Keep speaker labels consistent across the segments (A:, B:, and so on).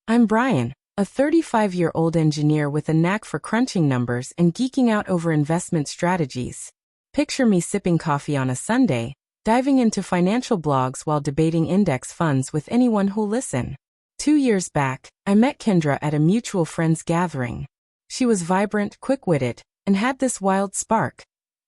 A: I'm Brian, a 35-year-old engineer with a knack for crunching numbers and geeking out over investment strategies. Picture me sipping coffee on a Sunday, diving into financial blogs while debating index funds with anyone who'll listen. 2 years back, I met Kendra at a mutual friends gathering. She was vibrant, quick-witted, and had this wild spark,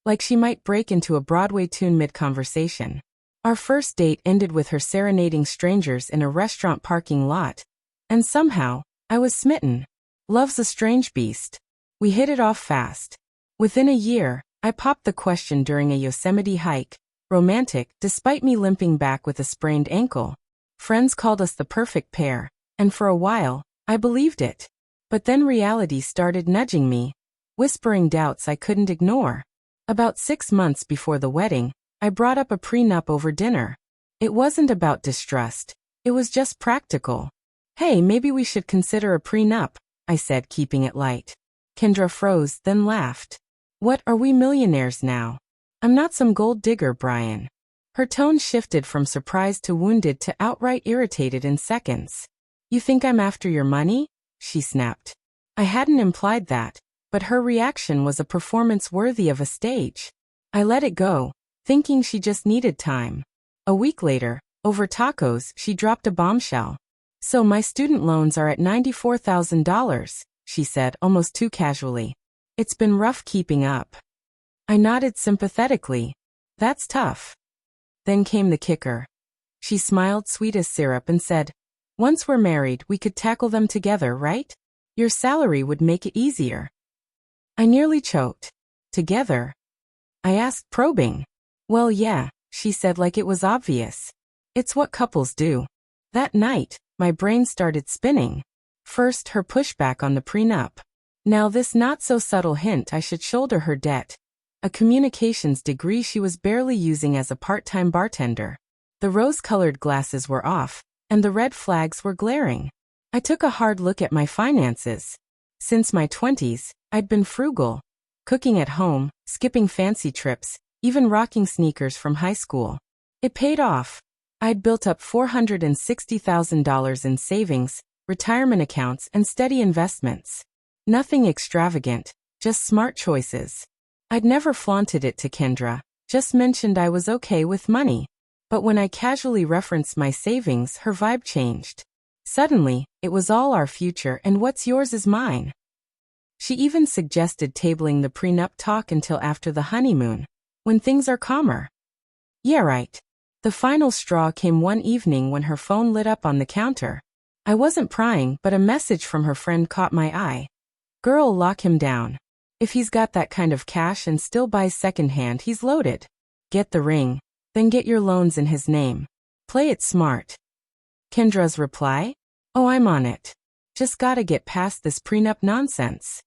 A: like she might break into a Broadway tune mid-conversation. Our first date ended with her serenading strangers in a restaurant parking lot. And somehow, I was smitten. Love's a strange beast. We hit it off fast. Within a year, I popped the question during a Yosemite hike, romantic despite me limping back with a sprained ankle. Friends called us the perfect pair, and for a while, I believed it. But then reality started nudging me, whispering doubts I couldn't ignore. About 6 months before the wedding, I brought up a prenup over dinner. It wasn't about distrust, it was just practical. Hey, maybe we should consider a prenup, I said, keeping it light. Kendra froze, then laughed. What, are we millionaires now? I'm not some gold digger, Brian. Her tone shifted from surprised to wounded to outright irritated in seconds. You think I'm after your money? She snapped. I hadn't implied that, but her reaction was a performance worthy of a stage. I let it go, thinking she just needed time. A week later, over tacos, she dropped a bombshell. So my student loans are at $94,000, she said, almost too casually. It's been rough keeping up. I nodded sympathetically. That's tough. Then came the kicker. She smiled sweet as syrup and said, once we're married, we could tackle them together, right? Your salary would make it easier. I nearly choked. Together? I asked, probing. Well, yeah, she said like it was obvious. It's what couples do. That night, my brain started spinning. First, her pushback on the prenup. Now this not-so-subtle hint I should shoulder her debt. A communications degree she was barely using as a part-time bartender. The rose-colored glasses were off, and the red flags were glaring. I took a hard look at my finances. Since my 20s, I'd been frugal. Cooking at home, skipping fancy trips, even rocking sneakers from high school. It paid off. I'd built up $460,000 in savings, retirement accounts, and steady investments. Nothing extravagant, just smart choices. I'd never flaunted it to Kendra, just mentioned I was okay with money. But when I casually referenced my savings, her vibe changed. Suddenly, it was all our future and what's yours is mine. She even suggested tabling the prenup talk until after the honeymoon, when things are calmer. Yeah, right. The final straw came one evening when her phone lit up on the counter. I wasn't prying, but a message from her friend caught my eye. Girl, lock him down. If he's got that kind of cash and still buys secondhand, he's loaded. Get the ring, then get your loans in his name. Play it smart. Kendra's reply? Oh, I'm on it. Just gotta get past this prenup nonsense.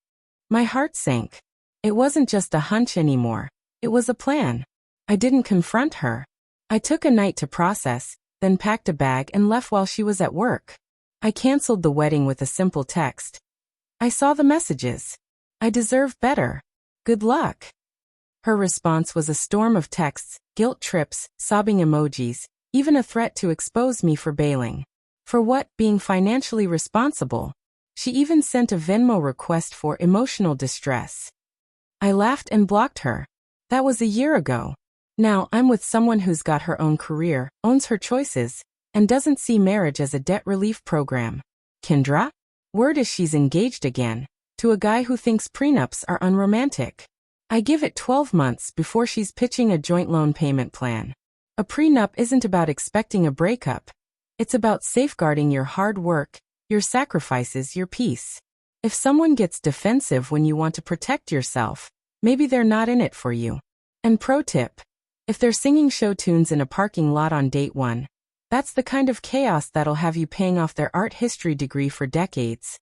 A: My heart sank. It wasn't just a hunch anymore. It was a plan. I didn't confront her. I took a night to process, then packed a bag and left while she was at work. I canceled the wedding with a simple text. I saw the messages. I deserve better. Good luck. Her response was a storm of texts, guilt trips, sobbing emojis, even a threat to expose me for bailing. For what? Being financially responsible. She even sent a Venmo request for emotional distress. I laughed and blocked her. That was a year ago. Now I'm with someone who's got her own career, owns her choices, and doesn't see marriage as a debt relief program. Kendra? Word is she's engaged again, to a guy who thinks prenups are unromantic. I give it 12 months before she's pitching a joint loan payment plan. A prenup isn't about expecting a breakup. It's about safeguarding your hard work, your sacrifices, your peace. If someone gets defensive when you want to protect yourself, maybe they're not in it for you. And pro tip. If they're singing show tunes in a parking lot on date 1, that's the kind of chaos that'll have you paying off their art history degree for decades.